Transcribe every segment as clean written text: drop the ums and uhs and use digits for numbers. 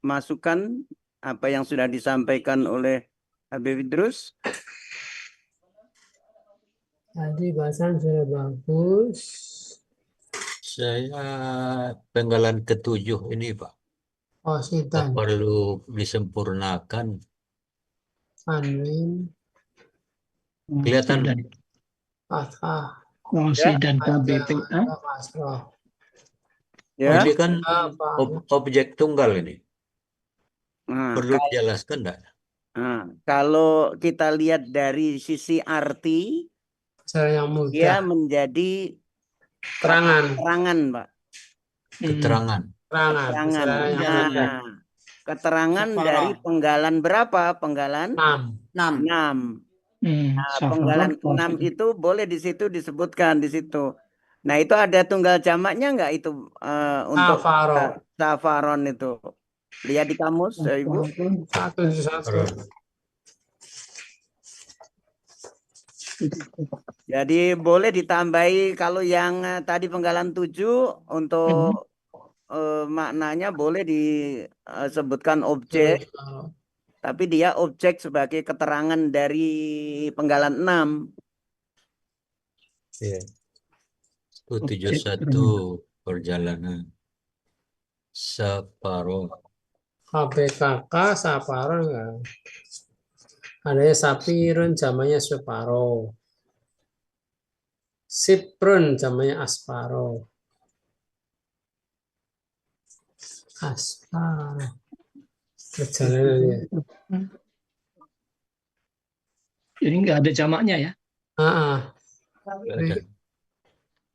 masukan apa yang sudah disampaikan oleh Habib Idrus? Tadi bahasan sudah bagus. Saya penggalan ketujuh ini Pak. Oh, Apa Sitan, perlu disempurnakan? Tanwin, Kelihatan dan Fathah, Fungsi dan Aja, KBPA. Kasroh. Ya. ini kan Apa? objek tunggal ini. Nah, Perlu dijelaskan enggak? kalau kita lihat dari sisi arti, Cara yang dia mudah. menjadi Terangan, keterangan, Pak. Keterangan. terangan. Keterangan. Cara yang mudah. Keterangan Separah. dari penggalan berapa? Penggalan 6. 6. Nah, penggalan 6 itu boleh di situ disebutkan di situ. Nah, itu ada tunggal jamaknya enggak itu untuk Safaron. safaron itu? Lihat di kamus, Ibu. 171. Jadi boleh ditambahi kalau yang tadi penggalan 7 untuk maknanya boleh disebutkan objek, tapi dia objek sebagai keterangan dari penggalan 6. Iya. 71 perjalanan. Separuh. KBKK, Safaron enggak? Adanya Sapirun, jamanya Separo. Siprun, jamanya Asparo. Asparo. Perjalanannya. Jadi nggak ada jamaknya ya.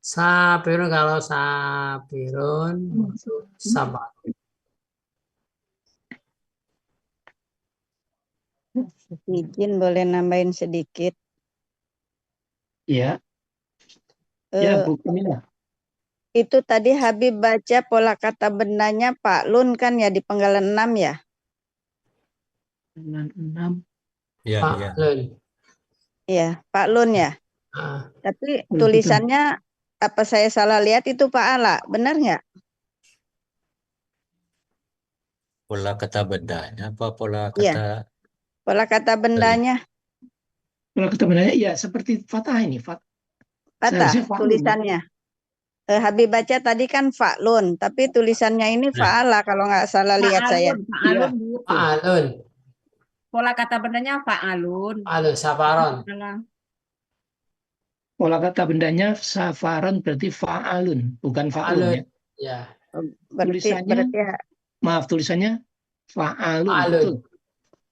Sapirun, kalau Sapirun, Sabar. Izin boleh nambahin sedikit. Iya. Eh, Ya, bukannya. Itu tadi Habib baca pola kata bendanya Pak Lun kan ya di penggalan 6 ya? Dengan 6. Ya, Pak ya. Lun. Iya, Pak Lun ya. Ah, Tapi tulisannya apa saya salah lihat itu Pak Ala, benar nggak? Pola kata bendanya apa pola Iya. kata Pola kata bendanya Kalau kata benarnya, iya seperti Fatah ini. patah Seharusnya Fa'lun. tulisannya. Habib baca tadi kan Fa'lun, tapi tulisannya ini Fa'ala kalau nggak salah lihat saya. Iya. Bu. Pak Alun. Pola kata bendanya fa'alun. Alun, Saparon. Pola kata bendanya safaran berarti fa'alun, bukan fa'lun ya. Ya. Tulisannya, maaf tulisannya fa'alun. Fa'alun. Betul.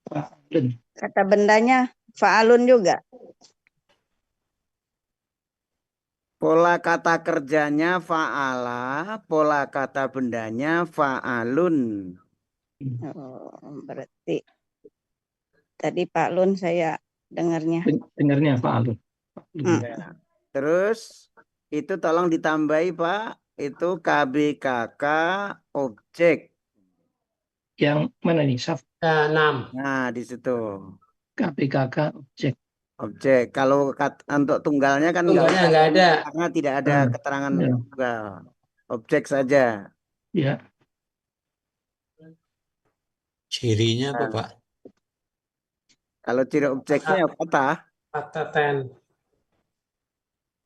Fa'alun. Kata bendanya Fa'alun juga. Pola kata kerjanya fa'ala, pola kata bendanya fa'alun. Oh, berarti tadi Pak Lun saya dengarnya. Dengarnya fa'alun. Ya. Terus itu tolong ditambahi Pak, itu KBKK objek. Yang mana nih? 6. Nah, di situ. KPKK objek. Objek. Kalau untuk tunggalnya kan Tunggalnya nggak ada. karena tidak ada keterangan Ya. tunggal. Objek saja. Ya. cirinya apa Pak? Kalau ciri objeknya patah. Pataten.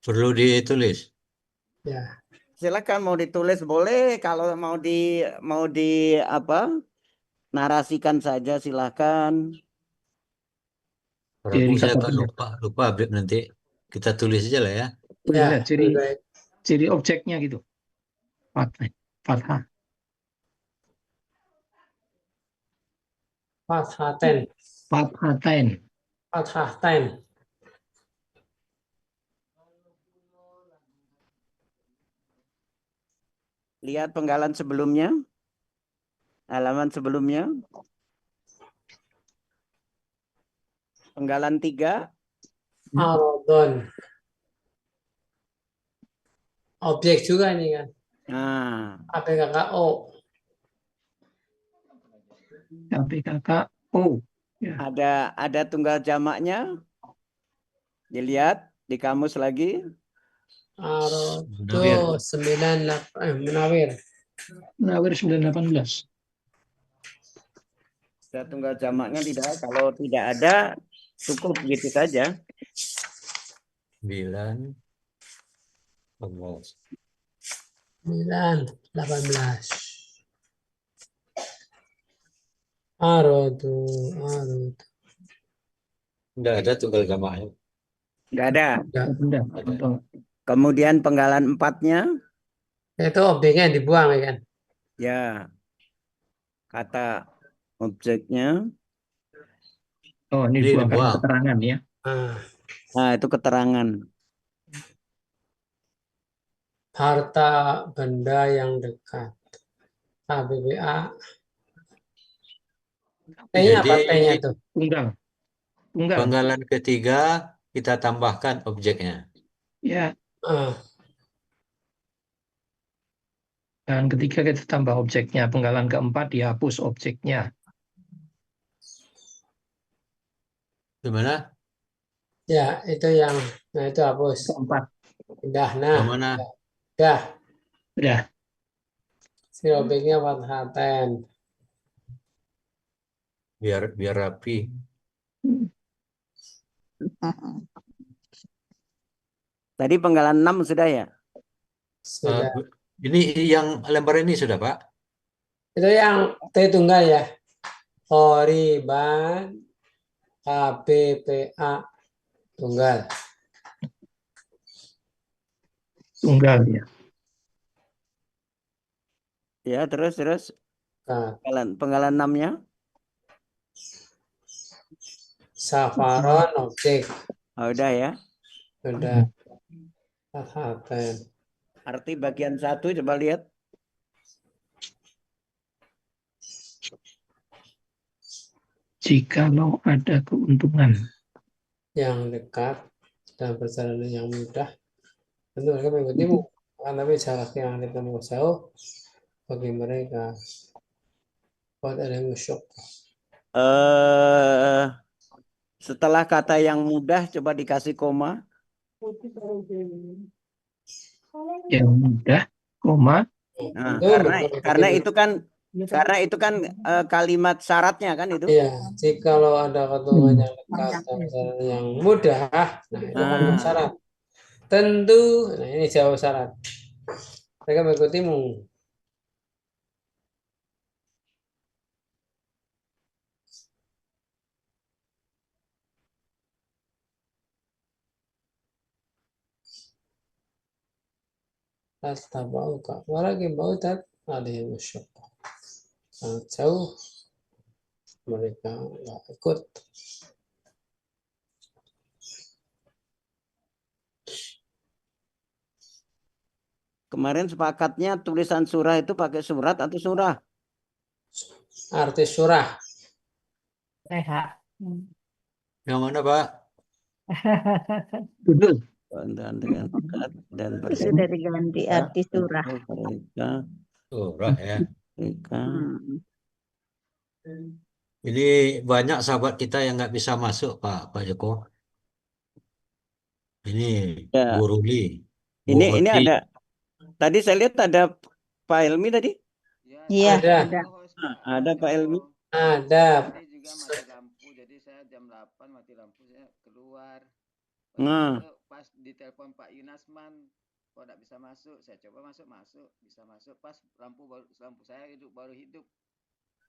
Perlu ditulis. Ya. Silakan mau ditulis boleh, kalau mau di apa? Narasikan saja silakan. Ragu saya kata kan lupa Habib, nanti kita tulis aja lah ya. Ya. Ciri objeknya gitu. Fathah. Fathaten. Fathatain. Fathaten. Lihat penggalan sebelumnya. Halaman sebelumnya. Penggalan 3. Arodon. Objek juga ini kan. Nah, APKKO. KPKKO. Ya. ada tunggal jamaknya. Dilihat di kamus lagi. Arodo 98. Munawir. Munawir 918. Ada tunggal jamaknya tidak? Kalau tidak ada, cukup begitu saja. 9, 11. 9, 18. Arodu, arodu. Enggak ada tunggal jamaknya. Nggak ada. Ya, Benda. Ada. Kemudian penggalan 4-nya, itu objeknya yang dibuang ya kan? ya kata objeknya. Oh, ini Ini dibuang karena dibuang. keterangan ya. Ah, Nah, itu keterangan. harta benda yang dekat. KBBA. T-nya apa? Jadi T-nya tuh. Tunggal. Tunggal. penggalan ketiga kita tambahkan objeknya. Ya. Ah, Dan ketiga kita tambah objeknya. Penggalan keempat dihapus objeknya. Gimana? ya, itu yang, nah itu hapus. Keempat. Udah, nah, Yang mana? udah. Udah. Si objeknya Fathaten. Biar rapi. Tadi penggalan 6 sudah ya? Sudah. Ini yang lembar ini sudah, Pak? Itu yang T tunggal ya. Koriban KBPA tunggal. Tunggal ya. Ya, terus Nah, penggalan 6-nya. Safaron objek. Oh, udah ya. Sudah. Fathaten. Arti bagian 1 coba lihat. Jikalau ada keuntungan. Yang dekat dan perjalanan yang mudah. Tentu mereka mengikutimu. Tapi jarak yang ditempuh jauh bagi mereka. Buat ada yang musyuk. Setelah kata yang mudah coba dikasih koma. Yang mudah, koma. Nah, Tentu karena itu kan kalimat syaratnya kan itu. iya, jikalau ada keuntungan yang dekat dan perjalanan yang mudah, nah itu kan syarat. Tentu, nah ini jawab syarat. Mereka mengikutimu. Tastabauka, walakin bautat alaihi musyaqah. Sangat jauh mereka nggak ikut. Kemarin sepakatnya tulisan surah itu pakai surat atau surah? Arti surah. Yang mana, Pak? Judul. Dan dengan dekat dan Sudah diganti arti surah. mereka Surah ya. Hmm. Ini banyak sahabat kita yang nggak bisa masuk, Pak Joko. Ini Ya. Bu Ruli, Bu Ini Hoti. ada. Tadi saya lihat ada Pak Helmi tadi. Iya, Ada. ada. Ada Pak Helmi. Ada. Tadi juga mati lampu, jadi saya jam 8 mati lampu, saya keluar. Nah. Pas ditelepon Pak Yunasman, kok nggak bisa masuk, saya coba masuk, bisa masuk. Pas lampu saya baru hidup.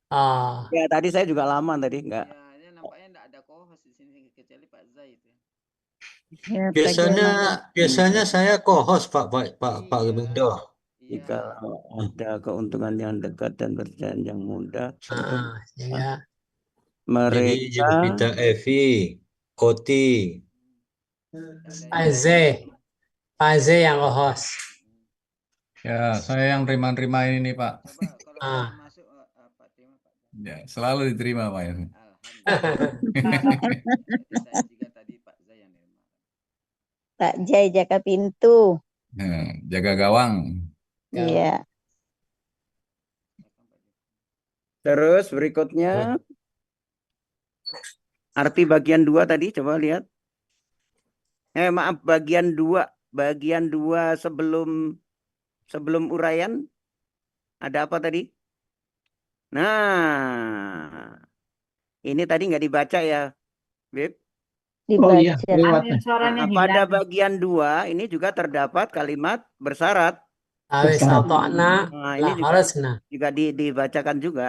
Ah, Ya tadi saya juga lama tadi enggak. Ya, ini nampaknya nggak ada co-host di sini kecuali Pak Zai itu. Ya, Biasanya saya co-host Pak Gemindo. Jika ada keuntungan yang dekat dan perjalanan yang mudah, ya. Jadi mereka Jupiter Evi, Koti. Pak Z yang host. Ya, saya yang terima ini nih, Pak. Coba kalau Ah. masuk Pak terima Pak. Ya, selalu diterima, Pak. Alhamdulillah. Saya juga tadi Pak Zai yang terima. Pak Jai jaga pintu. Jaga gawang. Iya. terus berikutnya arti bagian 2 tadi coba lihat. Maaf bagian 2 sebelum uraian ada apa tadi? Nah, Ini tadi nggak dibaca ya, Bib. Oh iya, Dibaca. lewat. Akhir suaranya Pada hilang. bagian 2 ini juga terdapat kalimat bersyarat. Awis Bersyarat. atokna Nah, la ini juga harusna. dibacakan juga.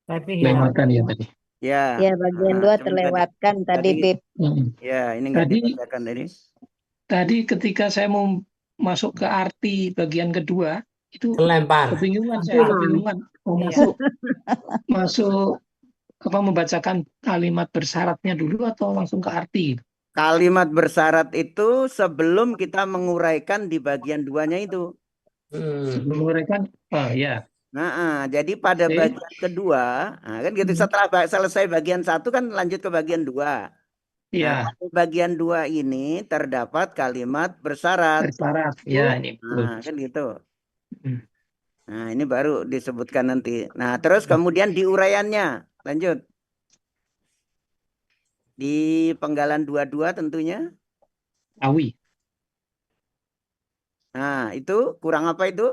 Tapi hilang. Lewatkan ya tadi. Ya. Ya, bagian Nah, 2 cuman terlewatkan tadi, Bib. Ya, ini nggak Tadi dibacakan tadi. tadi ketika saya mau masuk ke arti bagian kedua itu Kelempar. kebingungan saya, kebingungan mau Iya. masuk apa membacakan kalimat bersyaratnya dulu atau langsung ke arti. Kalimat bersyarat itu sebelum kita menguraikan di bagian 2-nya itu. Sebelum menguraikan, ya. Nah, jadi pada Oke. bagian kedua, nah kan gitu setelah selesai bagian 1 kan lanjut ke bagian 2. Iya, Nah, di bagian 2 ini terdapat kalimat bersyarat. bersyarat. Ya, ini. Nah, kan gitu. Hmm. Nah, ini baru disebutkan nanti. Nah, terus kemudian di uraiannya. Lanjut. Di penggalan 22 tentunya. Awi. Nah, itu kurang apa itu?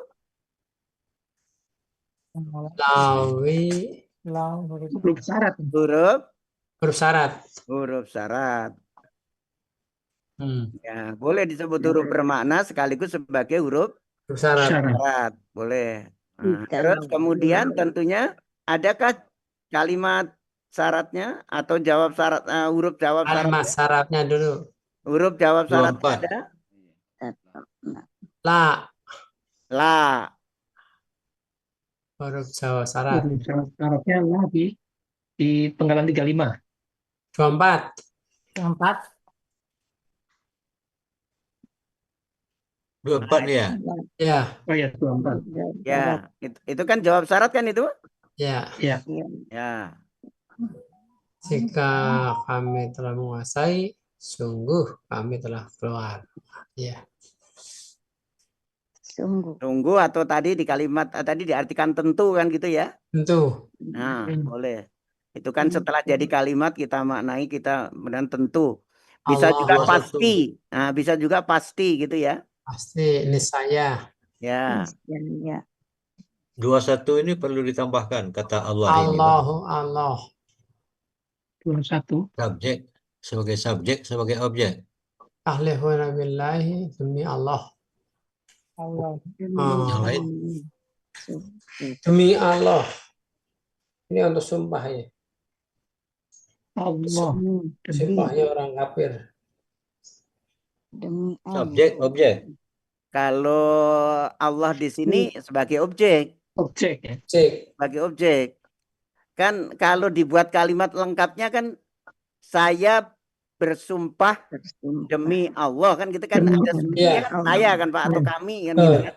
Lawi Huruf syarat. huruf syarat. Huruf syarat. Hmm. Ya, boleh disebut huruf bermakna sekaligus sebagai huruf Huruf syarat. syarat. Boleh. Nah, Iya. terus kemudian tentunya adakah kalimat syaratnya atau jawab syarat huruf jawab Kalimat syaratnya? syaratnya dulu. Huruf jawab syaratnya 24. ada? La La. huruf jawab syarat. Huruf syaratnya lagi di penggalan 35. 24. 4. 24 nih ya. Ya, Oh ya, 24. Ya, itu kan jawab syarat kan itu? ya. Ya. Ya. Jika kami telah menguasai, sungguh kami telah keluar. Ya. Sungguh. Tunggu atau tadi di kalimat tadi diartikan tentu kan gitu ya? Tentu. Nah, boleh. Itu kan setelah jadi kalimat kita maknai kita benar tentu. Bisa Allah juga 21. pasti. Nah, bisa juga pasti gitu ya. pasti ini saya. Ya. Ya. 21 ini perlu ditambahkan kata Allah ini. Allahu Allah. 21. Subjek sebagai objek. Ahlihuna billahi demi Allah. Yang lain? Demi Allah. Ini untuk sumpah ya. Allah. Sumpahnya orang kafir. Demi Subjek, objek. Kalau Allah di sini sebagai objek, Objek ya. Cek. sebagai objek. Kan kalau dibuat kalimat lengkapnya kan saya bersumpah demi Allah kan gitu kan Demi ada Allah. sumpahnya kan saya kan Pak atau kami kan gitu kan.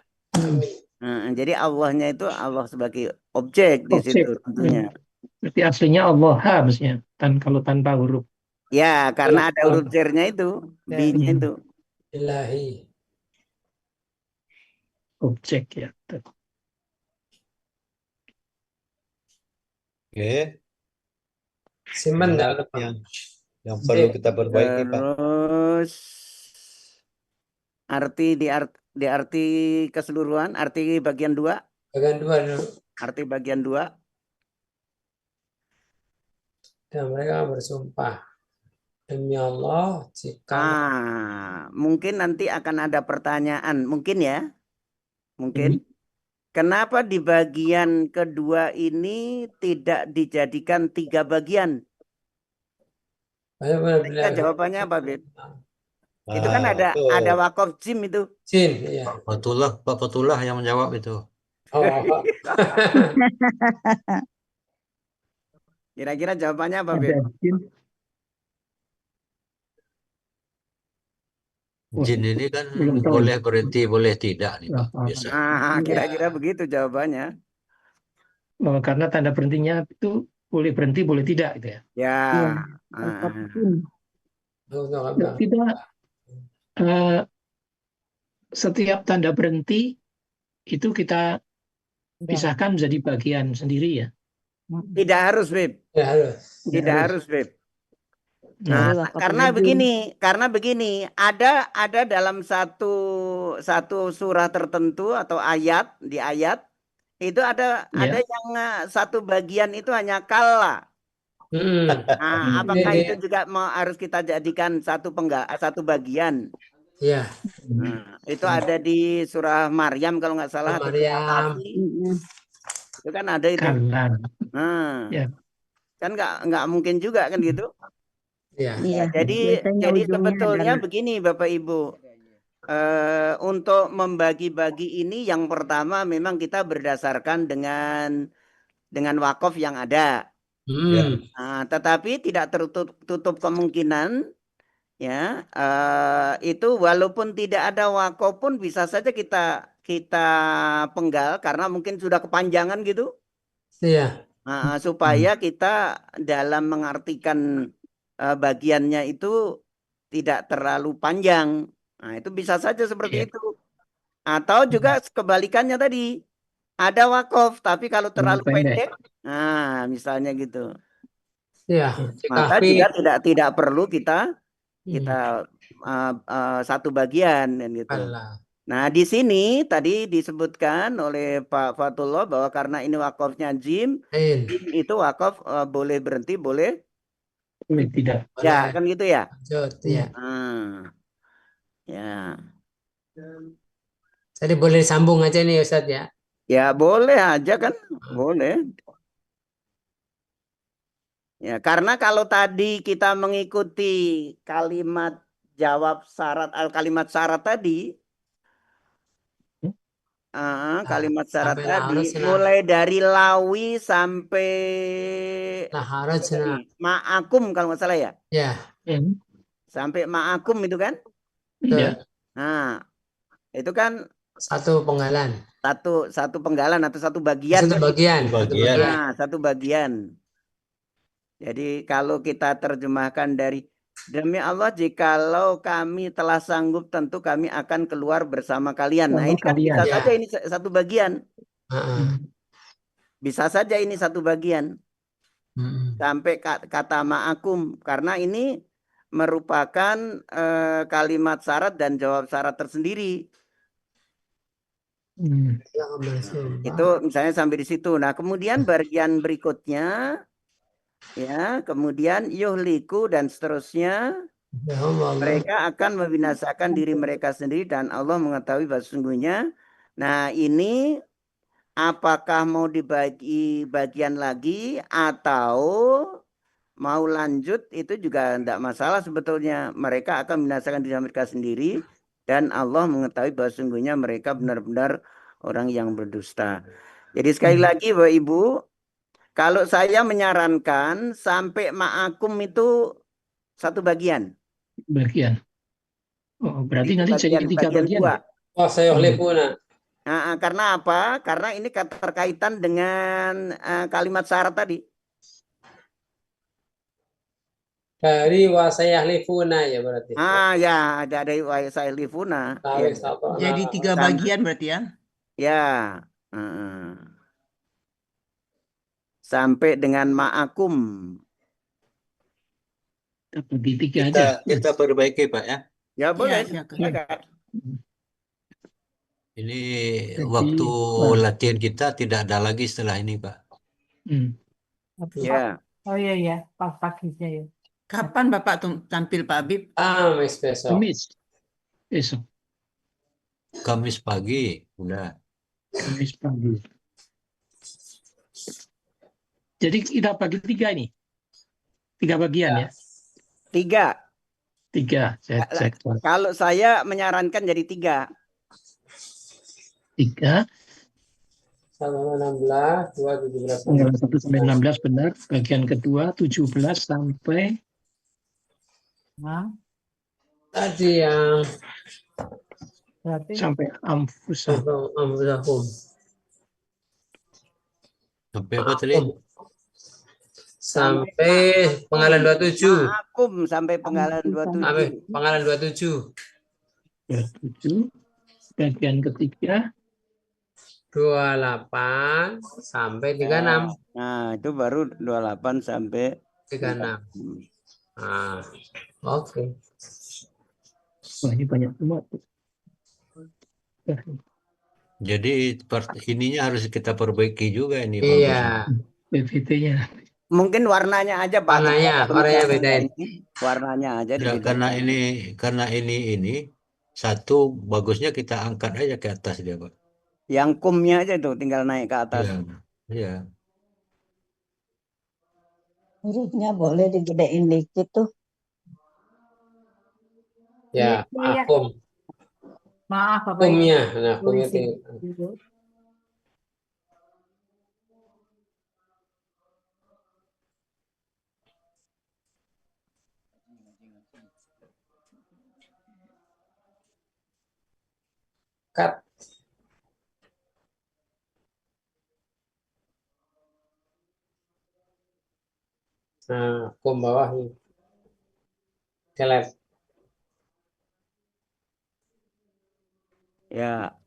Nah, jadi Allahnya itu Allah sebagai objek di Objek. situ tentunya. Berarti aslinya Allah harusnya. Kalau tanpa huruf. Ya, karena ada huruf jar-nya itu, B-nya itu. Ilahi. Objek ya. Oke. Simpen enggak lupa. Yang perlu kita perbaiki, Pak. Terus di arti keseluruhan, arti bagian 2, Bagian 2 dulu. arti bagian 2. Dan mereka bersumpah demi Allah jika Mungkin nanti akan ada pertanyaan, mungkin ya. Mungkin. Kenapa di bagian kedua ini tidak dijadikan 3 bagian? Kita jawabannya apa, Bib? Itu kan ada wakaf jim itu. Jin, iya. Pak Fatullah yang menjawab itu. Oh. Kira-kira jawabannya apa, Bib? Jin ini kan Belum tahu. boleh berhenti, boleh tidak nih, Pak. Biasa. Kira-kira begitu jawabannya. Karena tanda berhentinya itu boleh berhenti, boleh tidak gitu ya. Ya. Tidak. Setiap tanda berhenti itu kita pisahkan menjadi bagian sendiri ya. Tidak harus, Bib. Tidak harus, Bib. Nah, karena begini, ada dalam satu surah tertentu atau ayat di ayat Itu ada Ya. yang satu bagian itu hanya kala. Nah, apakah itu juga harus kita jadikan satu bagian? Ya, Nah, itu ada di surah Maryam kalau nggak salah atau surah Maryam. Kahfi. Itu kan ada itu. Kala. Nah, Ya. kan nggak mungkin juga kan gitu. Ya. Iya, Jadi biasanya ujungnya sebetulnya ada. begini Bapak Ibu. Untuk membagi-bagi ini yang pertama memang kita berdasarkan dengan wakaf yang ada. Nah, tetapi tidak tertutup kemungkinan ya itu walaupun tidak ada wakaf pun bisa saja kita penggal karena mungkin sudah kepanjangan gitu. Iya. Nah, supaya kita dalam mengartikan bagiannya itu tidak terlalu panjang. Nah, itu bisa saja seperti Iya. itu. Atau juga kebalikannya tadi. Ada wakaf, tapi kalau terlalu pendek. pendek, nah misalnya gitu. Iya. Maka Kahfi. juga tidak perlu kita satu bagian dan gitu. Allah. Nah, di sini tadi disebutkan oleh Pak Fatullah bahwa karena ini wakafnya jim itu wakaf boleh berhenti, boleh Tidak. ya, kan gitu ya. Lanjut, ya. Ya. Jadi boleh disambung aja nih Ustadz ya. Ya boleh aja kan, boleh. Ya, karena kalau tadi kita mengikuti kalimat jawab syarat kalimat syarat tadi, kalimat syarat sampai tadi laharusna. mulai dari lawi sampai Laharusna. ma'akum kalau nggak salah ya. Ya. Sampai ma'akum itu kan. Iya. Nah, itu kan satu penggalan. Satu penggalan atau satu bagian. Satu bagian. Nah, satu bagian. Jadi kalau kita terjemahkan dari demi Allah jikalau kami telah sanggup tentu kami akan keluar bersama kalian. Nah, ini kan bisa saja ini satu bagian. Bisa saja ini satu bagian. Sampai kata ma'akum karena ini merupakan kalimat syarat dan jawab syarat tersendiri. Itu misalnya sampai di situ. Nah, kemudian bagian berikutnya ya, kemudian yuhliku dan seterusnya mereka akan membinasakan diri mereka sendiri dan Allah mengetahui bahwa sesungguhnya. Nah, ini apakah mau dibagi bagian lagi atau mau lanjut itu juga tidak masalah sebetulnya. Mereka akan membinasakan diri mereka sendiri dan Allah mengetahui bahwa sesungguhnya mereka benar-benar orang yang berdusta. Jadi sekali lagi Bapak Ibu, kalau saya menyarankan sampai ma'akum itu satu bagian. Oh, berarti nanti jadi tiga bagian. Oh, saya lipuna. Karena apa? Karena ini terkaitan dengan kalimat syarat tadi. Dari wasayahlifuna ya berarti. Ya, ada dari wasayahlifuna. Ya. Jadi tiga bagian berarti ya? Ya. Sampai dengan ma'akum. Kita bagi tiga aja. Kita perbaiki Pak ya. Ya boleh. Ini waktu latihan kita tidak ada lagi setelah ini Pak. Ya. Oh iya, pas paginya ya. Kapan Bapak tampil Pak Habib? Besok. Besok. Kamis pagi, udah. Kamis pagi. Jadi kita bagi tiga ini. Tiga bagian ya? Tiga. Kalau saya menyarankan jadi tiga. 16, 2, 17. 1 sampai 16 benar. Bagian kedua 17 sampai tadi yang sampai amfusahum. Sampai apa tadi? Sampai penggalan 27. Ma'akum sampai penggalan 27. Sampai penggalan 27. 27. Bagian ketiga 28 sampai 36. Nah, itu baru 28 sampai 36. Oke. Wah, ini banyak semua. Jadi ininya harus kita perbaiki juga ini Pak Iya, Agus. PPT-nya. Mungkin warnanya aja Pak. warnanya Tulisannya bedain. ini, warnanya aja Ya, dibedakan. karena ini satu bagusnya kita angkat aja ke atas dia Pak. Yang kumnya aja tuh tinggal naik ke atas. Iya, iya. Hurufnya boleh digedein dikit tuh. Ya, Iya. akum. Maaf Bapak Ibu. Kumnya, nah kumnya Tulisin tinggal. dulu. Cut. Nah, kum bawah nih. Kelep. Ya,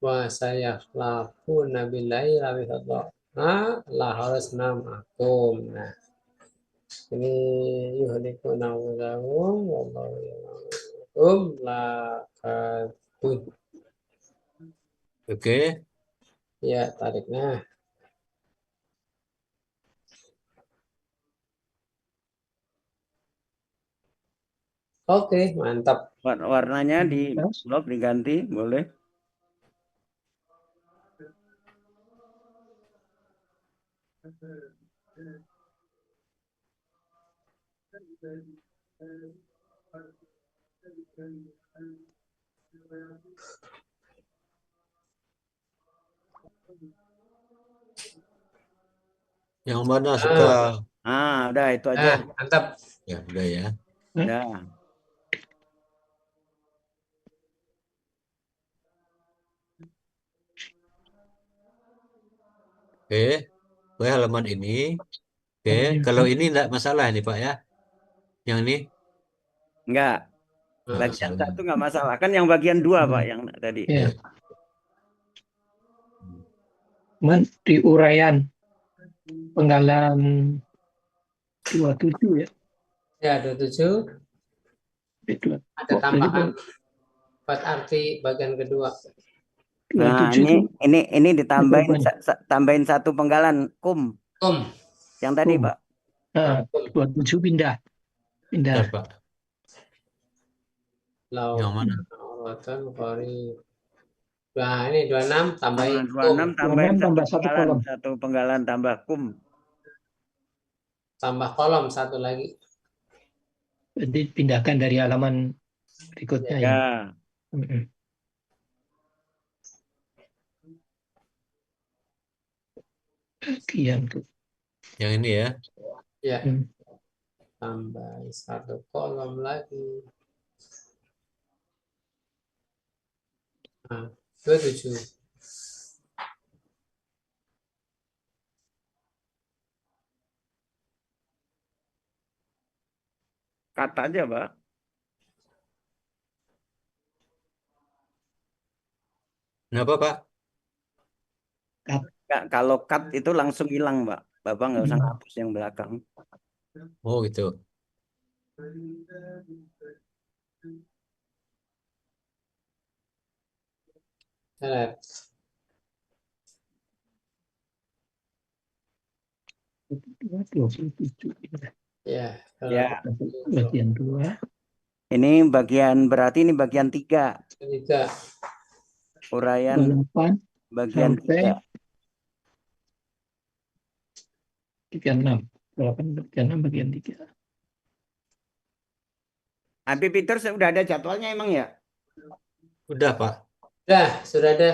Wa sayakhlafuna billahi la Nah, lah harus akum. Nah, ini yuhlikuna wudahum wallahu ya'lamukum la katun. Oke. Ya, tariknya. Oke, mantap. warnanya di blok diganti, boleh. Yang mana suka? Udah itu aja. Mantap. Ya, udah ya. Ya. Oke. Oke, halaman ini. Oke, kalau ini enggak masalah nih Pak ya. Yang ini Enggak. enggak Bagian masalah. satu nggak masalah. Kan yang bagian dua Pak yang tadi. Ya. Di uraian penggalan 27 ya. Ya, 27. Ada tambahan buat arti bagian kedua. Nah, ini ditambahin tambahin satu penggalan kum. Yang tadi, Pak. 27 pindah. Bentar, Pak. Yang mana? Nah, ini 26 tambahin 26 tambahin 26 tambah satu kolom. satu penggalan tambah kum. Tambah kolom satu lagi. Jadi pindahkan dari halaman berikutnya ya. Bagian tuh. Yang ini ya. Ya. Tambah satu kolom lagi. Nah, 27. Kata aja, Pak. Kenapa, Pak? Kalau cut itu langsung hilang, Pak. Bapak nggak usah hapus yang belakang. Oh, gitu. Ya. Bagian 2. Ini bagian berarti ini bagian 3. 3. Uraian bagian 3. Bagian 6. Bagian 6 bagian 3. Abi Peter sudah ada jadwalnya emang ya? Udah, Pak. Sudah ada.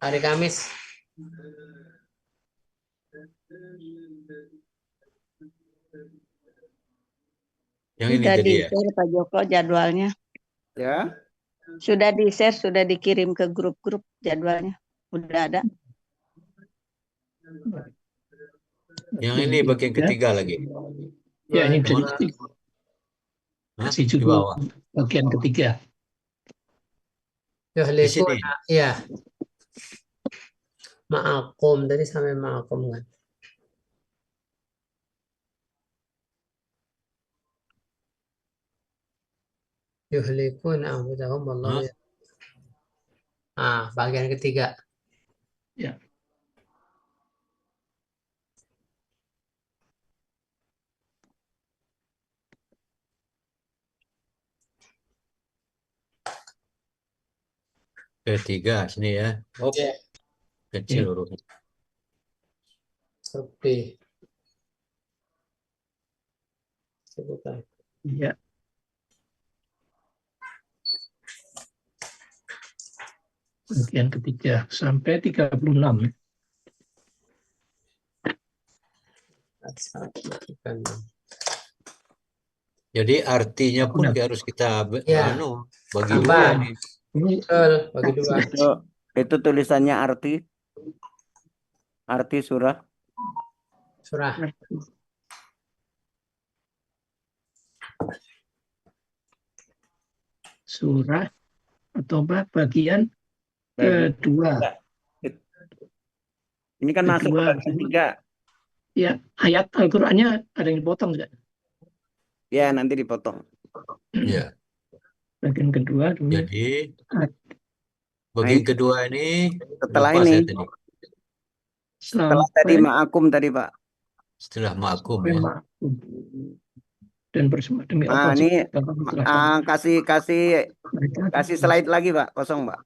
Hari Kamis. Yang ini sudah tadi ya. di-share Pak Joko jadwalnya. Ya. Sudah di-share, sudah dikirim ke grup-grup jadwalnya. Udah ada. Yang ini bagian ketiga lagi. Ya, ini kasih judul bagian ketiga. Di sini. Ya. Ma'akum tadi sampai ma'akum kan. Yuhlikuna anfusahum wallahu Hah? bagian ketiga. Ya. Ketiga sini ya. Oh, Ya, kecil hurufnya. huruf B. Sebutan. Ya. Bagian ketiga sampai 36. Jadi artinya pun Benar. harus kita Ya. bagi Apa? dua nih. Ini Betul, bagi dua. Itu tulisannya arti surah. Surah. surah atau apa bagian Bagian kedua. Ini kan masuk ke Kedua. bagian 3. Ya, ayat Al-Qur'annya ada yang dipotong enggak? Ya, nanti dipotong. Ya. Bagian kedua dulu. Jadi Nah, bagian ini kedua ini setelah lupa ini. saya tadi. Setelah tadi ma'akum tadi, Pak. Setelah makum sampai ya. ma'akum. Dan bersama demi Nah, Allah. ini Silakan. kasih slide lagi, Pak. Kosong, Pak.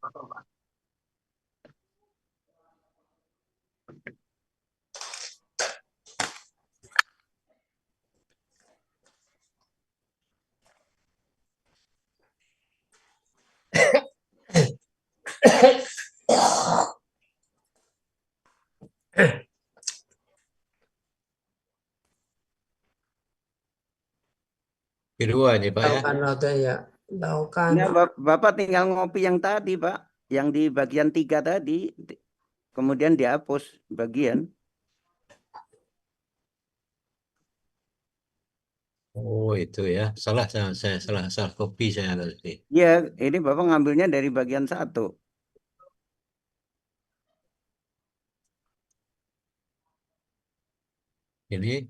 Kedua ini Pak ya. Laukan roda ya. Laukan. Ini Bapak tinggal ngopi yang tadi, Pak. Yang di bagian 3 tadi. Kemudian dihapus bagian. Oh itu ya. Saya salah copy saya tadi. Ya, ini Bapak ngambilnya dari bagian 1. Ini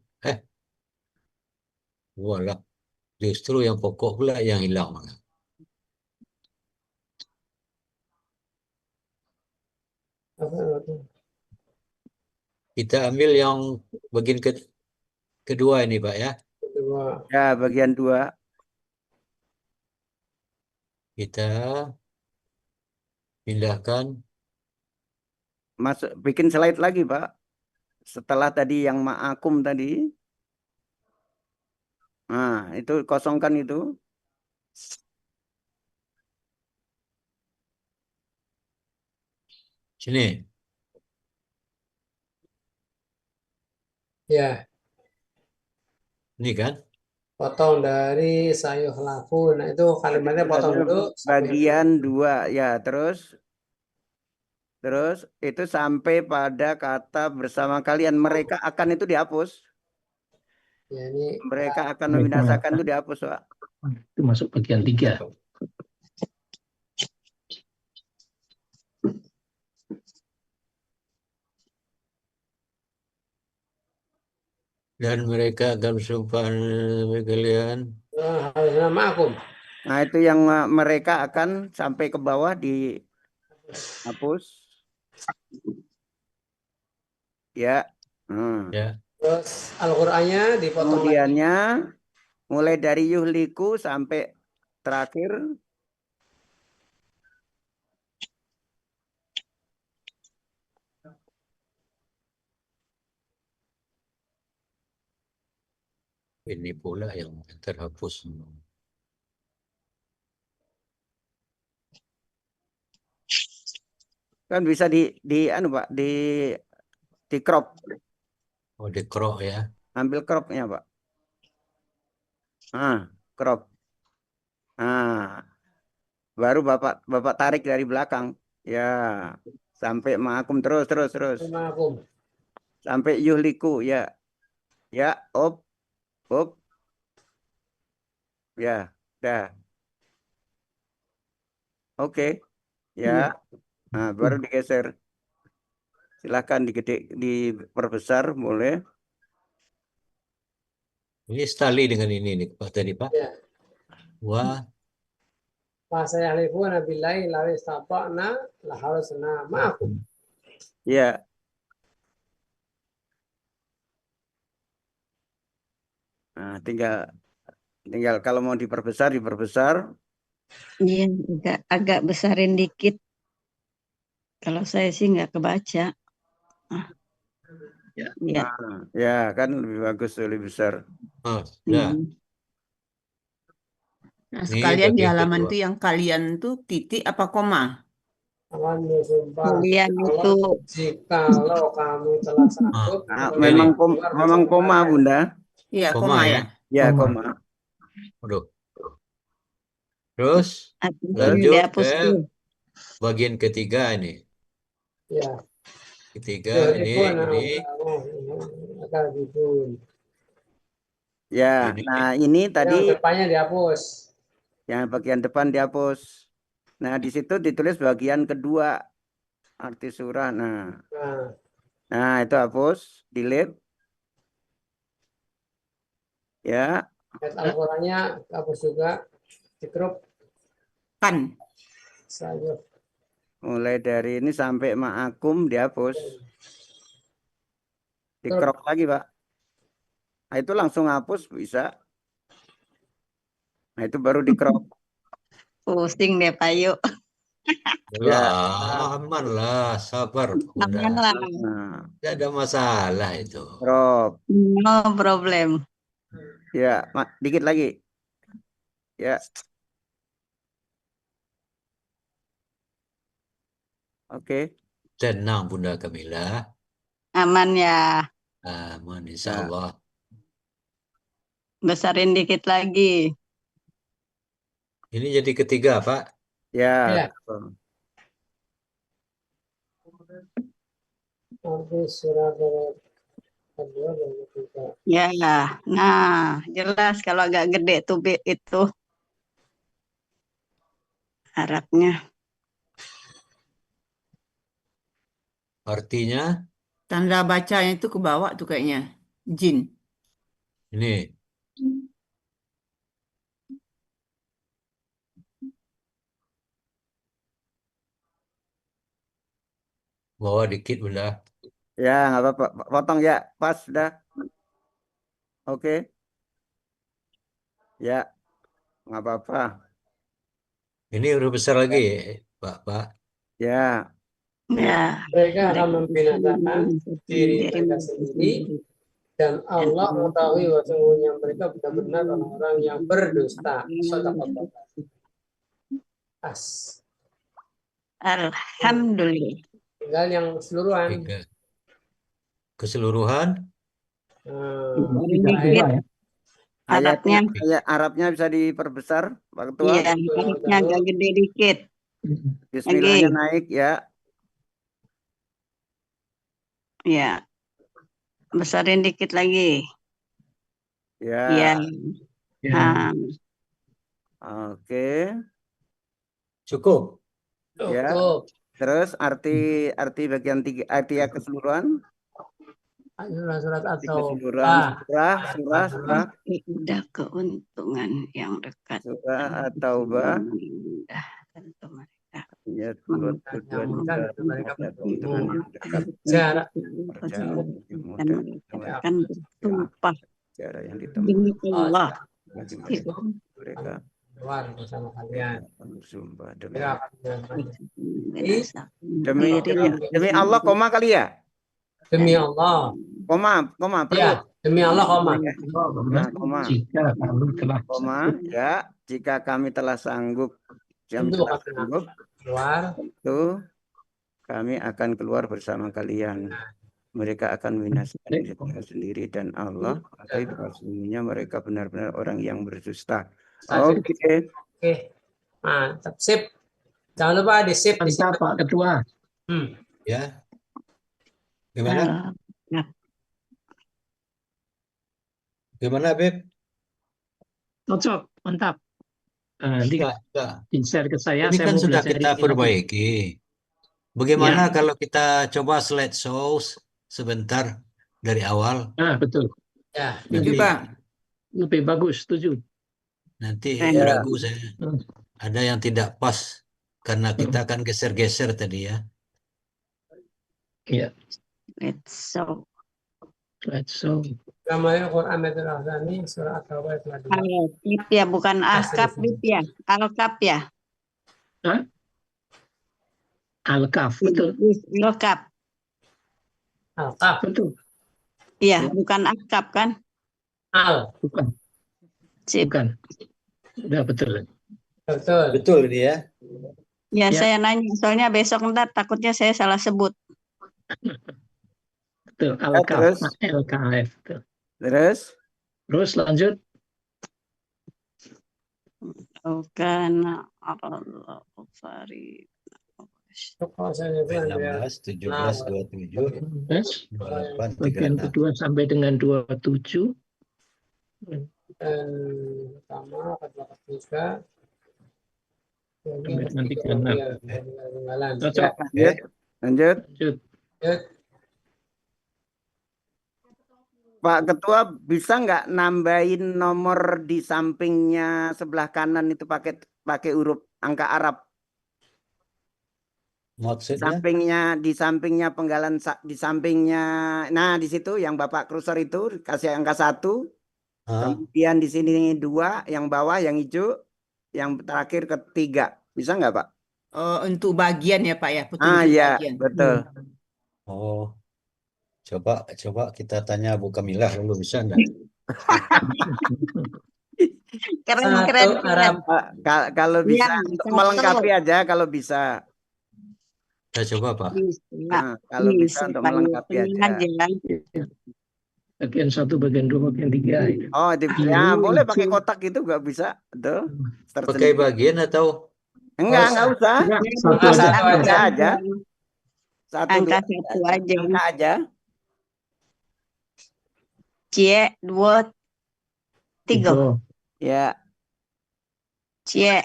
walah. Justru yang pokok pula yang hilang. Kita ambil yang bagian kedua ini Pak ya. Kedua. Ya, bagian 2. Kita pindahkan. Bikin slide lagi, Pak. Setelah tadi yang ma'akum tadi. Nah, itu kosongkan itu. Sini. Ya. Ini kan. Potong dari sayuh lafu. Nah, itu kalimatnya potong dulu. Bagian 2. Ya, terus itu sampai pada kata bersama kalian. Mereka akan itu dihapus. Ya, ini Mereka akan membinasakan itu dihapus, Pak. Itu masuk bagian 3. Dan mereka akan bersumpah kalian. ma'akum. Nah, itu yang mereka akan sampai ke bawah dihapus. Ya. Ya. Terus Al-Qur'annya dipotong lagi. Kemudiannya mulai dari yuhliku sampai terakhir. Ini pula yang terhapus. Kan bisa anu Pak, di crop. Oh, di crop ya. Ambil cropnya, Pak. Crop. Baru Bapak tarik dari belakang. Ya. Sampai ma'akum terus. Ma'akum. Sampai yuhliku, ya. Ya, op. Ya, dah. Oke. Ya. Nah, baru digeser. Silakan diperbesar, boleh. Ini setali dengan ini nih Pak tadi Pak. Ya. Wah. Fasayahlifuna billahi law istata'na la harusna ma'akum. Ya. Nah, tinggal kalau mau diperbesar. Iya, agak besarin dikit. Kalau saya sih nggak kebaca. Ya. Ya. Ya, kan lebih bagus, lebih besar. Oh, sudah. Nah, Ini sekalian di bagian halaman kedua. itu yang kalian tuh titik apa koma? Awan sumpah. Kalian itu Jikalau kami telah sanggup, Memang keluar koma, bersama Bunda. Iya, Koma koma ya. ya. Ya, Koma. koma. Waduh. Terus artinya lanjut dihapus ke tuh. bagian ketiga ini. Ya. Ketiga ini akan dibun. Ya, ini nah ini Yang tadi depannya dihapus. yang bagian depan dihapus. Nah, di situ ditulis bagian kedua arti surah. Nah, itu hapus, delete. Ya, Ayat Al-Qurannya hapus juga. Dikrup Kan. saja. mulai dari ini sampai ma'akum dihapus. Dikrop lagi, Pak. Nah, itu langsung hapus bisa. Nah, itu baru dikrop. Pusing deh Pak Yu. aman lah, sabar Bunda. Aman lah. Nah, Tidak ada masalah itu. crop. No problem. Ya, dikit lagi. Ya. Oke. Tenang Bunda Kamila. Aman ya. Aman insya Allah. Besarin dikit lagi. Ini jadi ketiga Pak. Ya. Nanti surat kedua dan ketiga. Ya, nah jelas kalau agak gede tuh itu Arabnya. Artinya Tanda bacanya itu ke bawah tuh kayaknya. Jin. ini. Bawa dikit Bunda. Ya, nggak apa-apa. Potong ya, pas dah. Oke. Ya, nggak apa-apa. Ini udah besar lagi Pak. Ya. Ya. Mereka akan membinasakan diri mereka sendiri dan Allah mengetahui bahwa sesungguhnya mereka benar-benar orang-orang yang berdusta. Shadaqallah. Alhamdulillah. Tinggal yang keseluruhan. Keseluruhan. Arabnya. Arabnya bisa diperbesar, Pak Ketua. Iya, Arabnya agak gede dikit. Bismillahnya naik ya. Ya. Besarin dikit lagi. Ya. Ya. Oke. Cukup. Ya. Terus arti bagian 3, arti yang keseluruhan. Surat atau surah. Udah keuntungan yang dekat. Surah atau bah. Tentu mereka. Ya, jarak akan bertumpah demi Allah. Mereka keluar bersama kalian. Demi Allah, koma kali ya? Demi Allah. Koma perlu. Ya, demi Allah koma. Nah, koma. Koma ya, jika kami telah sanggup, keluar, itu kami akan keluar bersama kalian. Mereka akan membinasakan diri mereka sendiri dan Allah tapi sesungguhnya mereka benar-benar orang yang berdusta. Oke. Mantap, sip. Jangan lupa di sip. Mantap Pak Ketua. Ya. Gimana? Gimana, Beb? Cocok, mantap. Share ke saya. Ini kan mau sudah belajar kita ini perbaiki. Bagaimana kalau kita coba slideshow sebentar dari awal? Betul. Ya. Setuju, Pak. Lebih bagus, setuju. Nanti ragu saya. ada yang tidak pas karena kita akan geser-geser tadi ya. Ya, So, so Namanya Quran Baitul Ahzani surah At-Taubah ayat 2. Al-Kaf ya, bukan Ahkaf Bib ya. Al-Kaf ya. Al-Kahf, betul, Al-Kaf. Al-Kaf. betul. Iya, bukan Ahkaf kan? Al. Bukan, Sip. bukan. Udah betul. Betul. Betul ini ya. Ya, Ya. saya nanya, soalnya besok ntar takutnya saya salah sebut. Betul, Ya, Al-Kahf, terus, Al-Kahf. Betul. terus. Terus lanjut. Bukan Allah Farid. Kekuasaannya itu ada 16, 17, 27, Terus 28, bagian 36. kedua sampai dengan 27. dan pertama kata ketiga Sampai dengan 36. Cocok. Cocok. Lanjut, lanjut. Lanjut. Pak Ketua bisa nggak nambahin nomor di sampingnya sebelah kanan itu pakai huruf angka Arab? Maksudnya? Di sampingnya penggalan di sampingnya, nah di situ yang Bapak kursor itu kasih angka 1, kemudian di sini 2, yang bawah yang hijau, yang terakhir ketiga, bisa nggak Pak? Oh, untuk bagian ya Pak ya, petunjuk Ya bagian. betul. Oh, coba kita tanya Bu Kamilah dulu, bisa enggak? Keren, Satu keren, Arab. keren. Kalau Iya, bisa satu. melengkapi aja kalau bisa. Saya coba Pak. Bisa. Nah, kalau bisa untuk Pak. melengkapi Tenang aja. Bagian 1, bagian 2, bagian 3. Oh, ya boleh pakai kotak itu nggak bisa, tuh. Pakai bagian atau? Nggak usah. Satu Angka aja. aja. Angka 1 aja. Angka aja. Cie, 2, 3. Ya. Cie.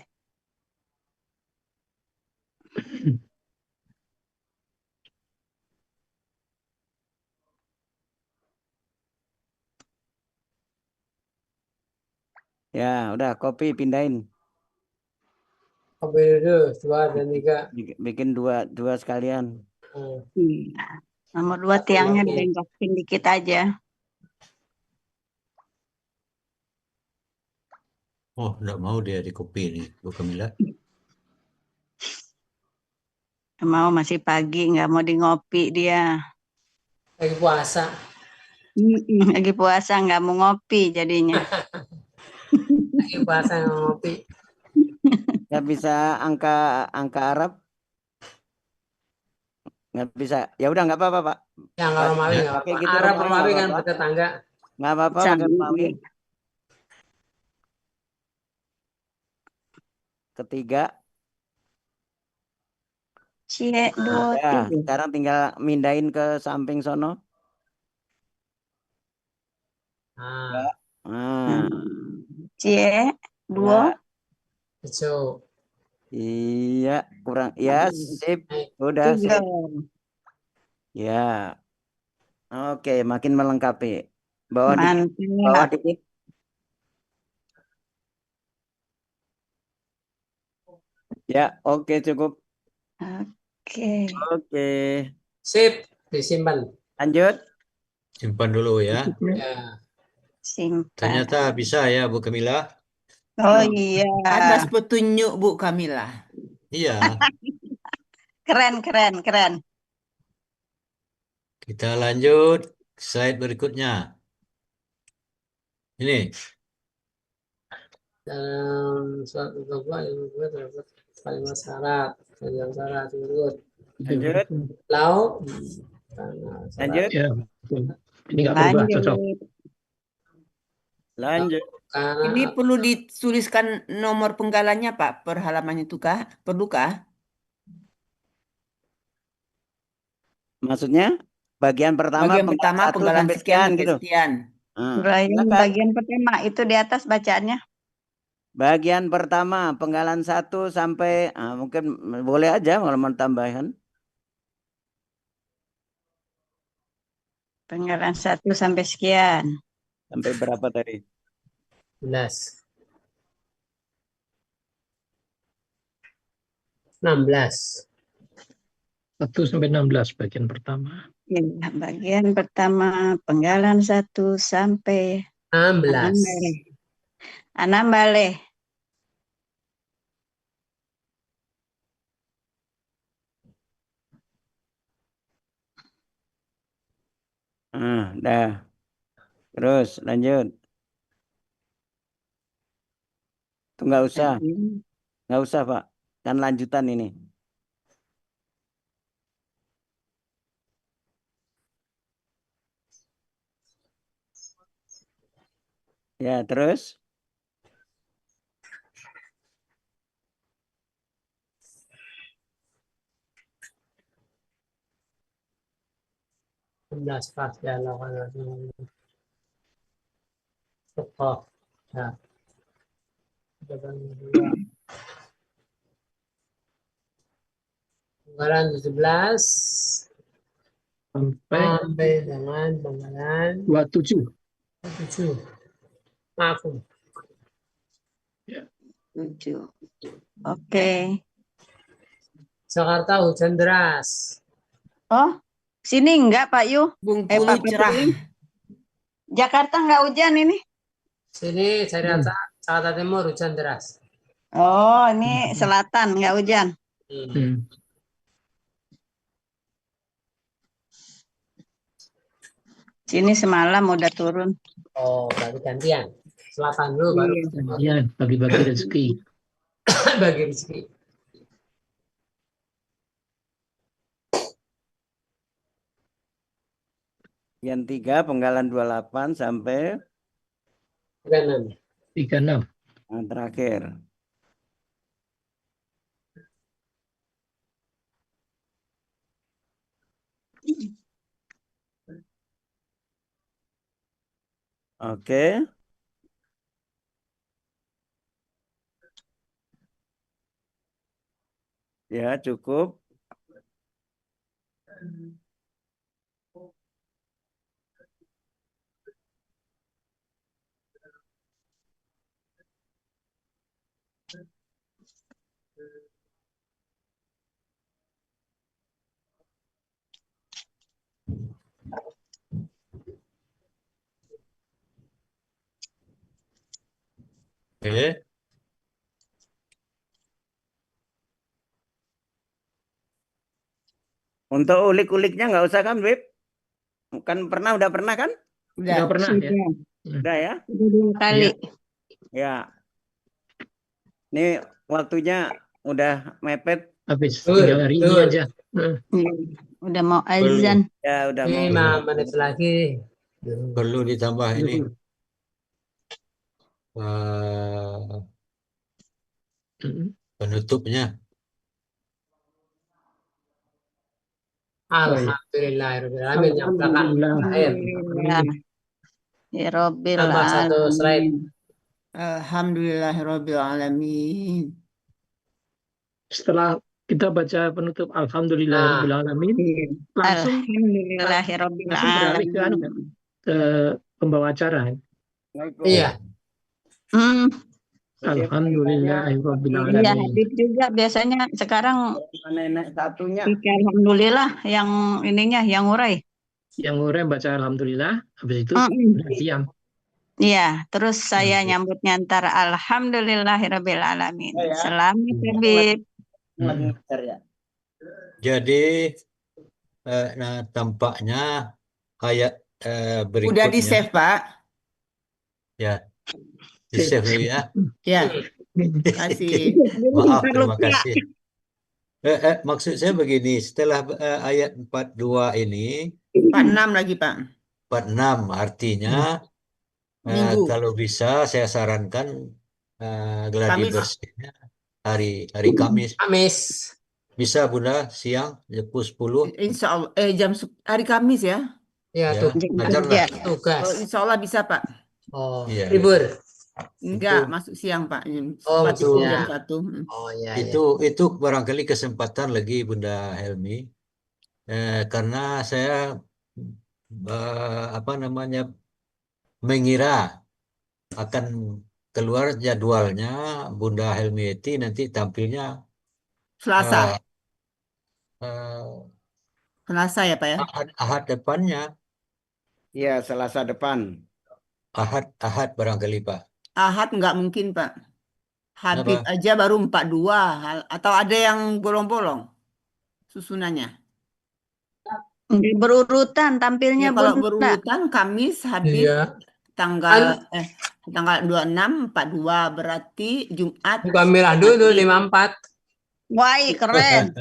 Ya, udah copy pindahin. Kopi dulu 2 dan 3. Bikin dua sekalian. Nomor 2 tiangnya dibengkokin dikit aja. Oh, enggak mau dia di copy nih, Bu Kamilah. Mau masih pagi, nggak mau di ngopi dia. Lagi puasa. Lagi puasa nggak mau ngopi jadinya. Lagi puasa nggak ngopi. Nggak bisa angka Arab? Nggak bisa. Ya udah nggak apa-apa Pak. Yang Romawi nggak Pakai apa-apa. gitu Arab Romawi Romawi nggak kan apa-apa. bertetangga. Nggak apa-apa pakai Romawi. Ketiga. Cie, 2, Ya, 3. sekarang tinggal mindahin ke samping sono. Cie, 2. Hijau. Iya, kurang. Ya, sip. Udah, 3. sip. Ya. Oke, makin melengkapi. Bawah dikit. Bawah dikit. Ya, oke cukup. Oke. Sip, disimpan. Lanjut. Simpan dulu ya. Ya. Simpan. Ternyata bisa ya Bu Kamilah. Oh iya. Atas petunjuk Bu Kamilah. Iya. Keren. Kita lanjut slide berikutnya. Ini. Dalam suatu kelompok yang terdapat kalimat syarat, yang syarat berikut. Lanjut. Lau. Lanjut. Ya, ini nggak berubah, cocok. Lanjut. Ini perlu dituliskan nomor penggalannya Pak, per halaman itu kah? Perlukah? Maksudnya bagian pertama penggalan 1 penggalan sampai sekian sekian sampai gitu. sekian. Bagian pertama itu di atas bacaannya. Bagian pertama penggalan 1 sampai mungkin boleh aja kalau mau tambahkan. Penggalan 1 sampai sekian. Sampai berapa tadi? 11. 16. 1 sampai 16 bagian pertama. Ya, bagian pertama penggalan 1 sampai 16. 6 balik. Dah. Terus lanjut. Tuh nggak usah Pak. Kan lanjutan ini. Ya, terus. Pas dialog Tokoh. Ya. Penggalan 17 sampai dengan penggalan 27. 7. Maaf. 7. Oke. Jakarta hujan deras. Oh, sini enggak Pak Yu? Bengkulu Pak cerah. Petri. Jakarta enggak hujan ini? Sini Jakarta Timur hujan deras. Oh, ini selatan enggak hujan. Sini semalam udah turun. Oh, berarti gantian. Selatan dulu baru Gantian, bagi-bagi rezeki. bagi rezeki. Yang 3 penggalan 28 sampai 36. 36. Terakhir. Oke. Ya, cukup. Oke. Untuk ulik-uliknya nggak usah kan, Beb? Kan udah pernah kan? Udah pernah ya. Udah ya? Udah 2 kali. Ya. Ini waktunya udah mepet. Habis tinggal hari ini aja. Udah mau azan. Ya, udah mau. 5 menit lagi. Perlu ditambah ini. Penutupnya. Alhamdulillahirobbilalamin. Yang belakang akhir. Ya Rabbil Tambah 1 slide. Alhamdulillahirobbilalamin. Setelah kita baca penutup Alhamdulillahirobbilalamin, langsung beralih ke pembawa acara. Iya. Alhamdulillahirobbilalamin. Iya, Habib juga biasanya sekarang nenek satunya. Alhamdulillah yang ininya yang ngurai. Yang ngurai baca alhamdulillah, habis itu siang. Iya, terus saya nyambutnya antara alhamdulillahirobbilalamin. Selamat Habib. Jadi tampaknya ayat berikutnya. Udah di save Pak. Ya, di save dulu ya. Ya, kasih. Maaf, terima kasih. Maksud saya begini, setelah ayat 42 ini 46 lagi Pak. 46 artinya kalau bisa saya sarankan gladi bersihnya hari Kamis. Bisa Bunda siang jam 10. Insya Allah hari Kamis ya. Ya, tugas. Insya Allah bisa Pak. Oh, iya, libur. Enggak, masuk siang Pak. Masuk jam 1. Oh ya. Itu barangkali kesempatan lagi Bunda Helmi. Karena saya mengira akan keluar jadwalnya Bunda Helmieti nanti tampilnya Selasa. eh, Selasa ya Pak ya? Ahad depannya, Ya, Selasa depan. Ahad barangkali Pak. Ahad nggak mungkin Pak. Habib Kenapa? aja baru 42. Atau ada yang bolong-bolong susunannya. Berurutan tampilnya Ya kalau Bunda. berurutan Kamis Habib Iya. tanggal 26 42 berarti Jumat Bukan merah dulu 54. Wah, keren.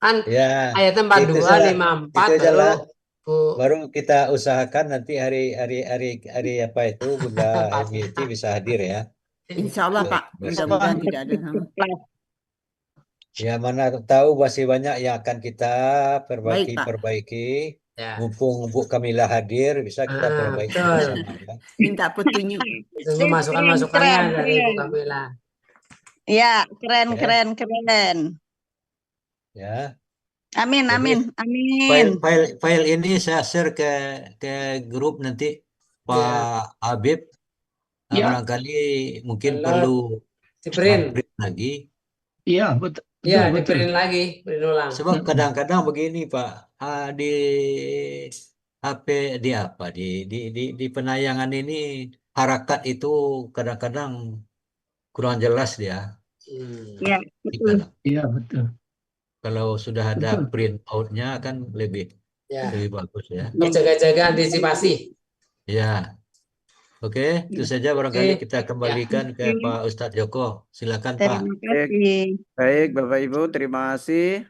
Kan Ya, ayat itu 42, salah. 54 Itu baru jalan. Bu Baru kita usahakan nanti hari apa itu Bunda Helmi itu bisa hadir ya. Insya Allah Pak. Mudah-mudahan tidak ada. Ya mana tahu masih banyak yang akan kita Baik Pak. perbaiki. ya. Mumpung Bu Kamila hadir, bisa kita perbaiki Betul. bersama ya. Minta petunjuk. Tunggu masukan-masukannya dari Bu Kamila. Ya, keren, Ya. keren. Ya. Amin, Jadi amin. file ini saya share ke grup nanti Pak Ya. Habib. Nah, Ya. barangkali mungkin Kalau perlu di-print. print lagi. Iya, betul. Iya, betul. di-print lagi, print ulang. Sebab kadang-kadang begini Pak, di HP di apa di penayangan ini harakat itu kadang-kadang kurang jelas dia. Ya, betul. Iya, betul. Kalau sudah ada Betul. print out-nya kan lebih Ya. bagus ya. Jaga-jaga antisipasi. Ya. Oke, itu saja barangkali Oke. kita kembalikan ke Pak Ustadz Joko. Silakan Pak. Terima kasih. Baik, Bapak Ibu, terima kasih.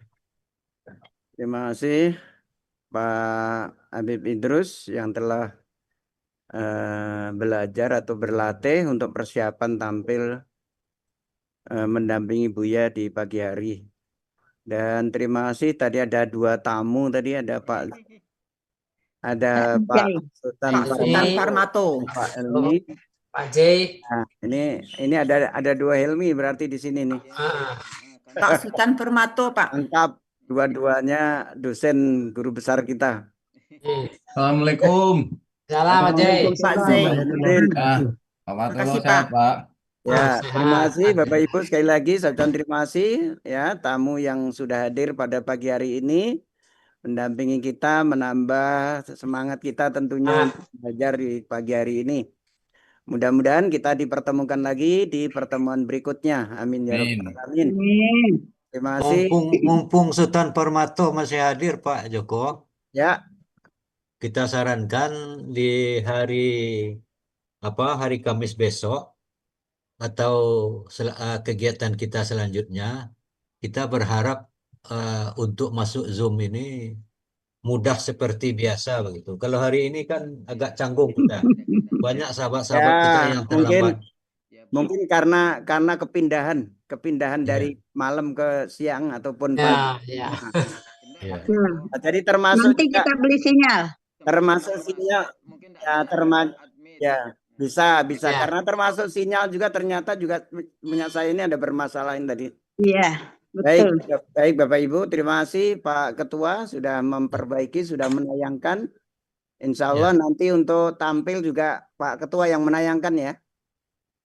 Terima kasih Pak Habib Idrus yang telah belajar atau berlatih untuk persiapan tampil mendampingi Buya di pagi hari. Dan terima kasih tadi ada 2 tamu tadi, ada Pak Sultan Pak Sultan Parmato. Pak Helmi. Pak J. Nah, ini ada 2 Helmi berarti di sini nih. Pak Sultan Parmato Pak. Lengkap, dua-duanya dosen guru besar kita. Assalamualaikum. Salam Pak J. Pak Z. Bapak Makasih, Tulu sehat, Pak. Ya, terima kasih Bapak Ibu, sekali lagi saya ucapkan terima kasih ya tamu yang sudah hadir pada pagi hari ini mendampingi kita, menambah semangat kita tentunya untuk belajar di pagi hari ini. Mudah-mudahan kita dipertemukan lagi di pertemuan berikutnya. Amin ya rabbal alamin. Terima kasih. Mumpung Sultan Parmato masih hadir Pak Joko, Ya, kita sarankan di hari Kamis besok atau kegiatan kita selanjutnya, kita berharap untuk masuk Zoom ini mudah seperti biasa begitu. Kalau hari ini kan agak canggung kita. Banyak sahabat-sahabat kita ya yang terlambat. mungkin karena kepindahan dari malam ke siang ataupun pagi. Ya. Ya. Nah, jadi termasuk Nanti juga kita beli sinyal. termasuk sinyal ya bisa Ya. karena termasuk sinyal juga ternyata juga punya saya ini ada bermasalahin tadi. Iya, betul. Baik Bapak Ibu, terima kasih Pak Ketua sudah memperbaiki, sudah menayangkan. Insya Allah nanti untuk tampil juga Pak Ketua yang menayangkan ya.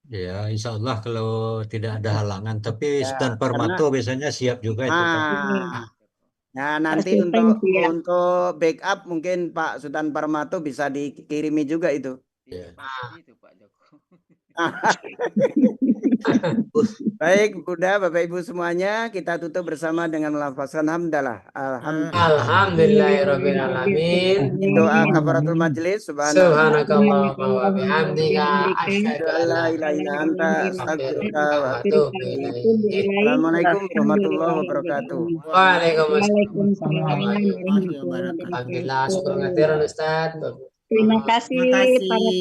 Ya, insya Allah kalau tidak ada halangan. Tapi Ya, Sultan Parmato biasanya siap juga itu Pak. Nah, nanti untuk backup mungkin Pak Sultan Parmato bisa dikirimi juga itu. Ya. Itu Pak Joko. Baik, Bunda, Bapak Ibu semuanya, kita tutup bersama dengan melafazkan hamdalah. Alhamdulillahirrahmanirrahim. Doa kafaratul majelis. Subhanakallahumma wa bihamdika asyhadu an la ilaha illa anta astaghfiruka wa atubu ilaik. Assalamualaikum warahmatullahi wabarakatuh. Waalaikumsalam warahmatullahi wabarakatuh. Alhamdulillah, syukur ngatiran Ustaz. Terima kasih para tamu.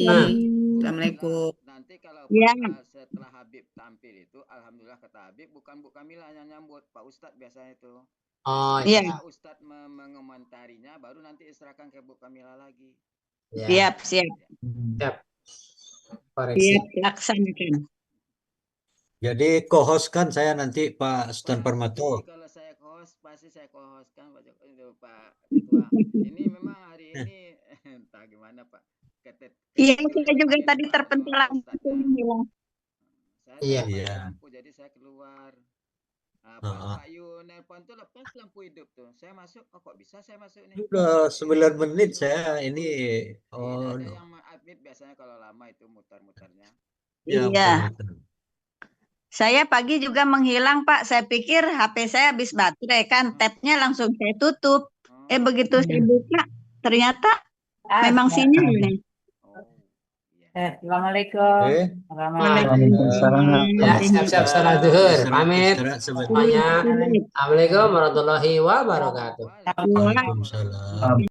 Assalamualaikum. Nanti kalau Ya. setelah Habib tampil itu, alhamdulillah kata Habib, bukan Bu Kamila yang nyambut, Pak Ustadz biasanya itu. Oh Iya. Pak Ustadz mengomentarinya, baru nanti serahkan ke Bu Kamila lagi. ya. Siap. Koreksi. Siap, laksanakan. Jadi co-host kan saya nanti Pak Sultan Parmato. Kalau saya co-host, pasti saya co-hostkan Pak Joko, itu Pak Ketua. Ini memang hari ini, entah gimana Pak. Iya, saya juga tadi terpentil langsung bilang. Saya Iya. tadi mati Iya. lampu jadi saya keluar. Nah, pas Heeh. Pak Yu nelpon tuh lepas lampu hidup tuh. Saya masuk, oh kok bisa saya masuk nih? Udah 9 menit Masuk. saya ini Tidak oh ada no. yang update biasanya kalau lama itu mutar-mutarnya. Ya Iya. muter-muter. Saya pagi juga menghilang, Pak. Saya pikir HP saya habis baterai kan, tabnya langsung saya tutup. Begitu saya buka, ternyata memang sinyal nih. Oh, iya. Assalamualaikum. Eh, Ya, siap-siap salat zuhur. Pamit istirahat sebentar. semuanya. Assalamualaikum warahmatullahi wabarakatuh. Waalaikumsalam.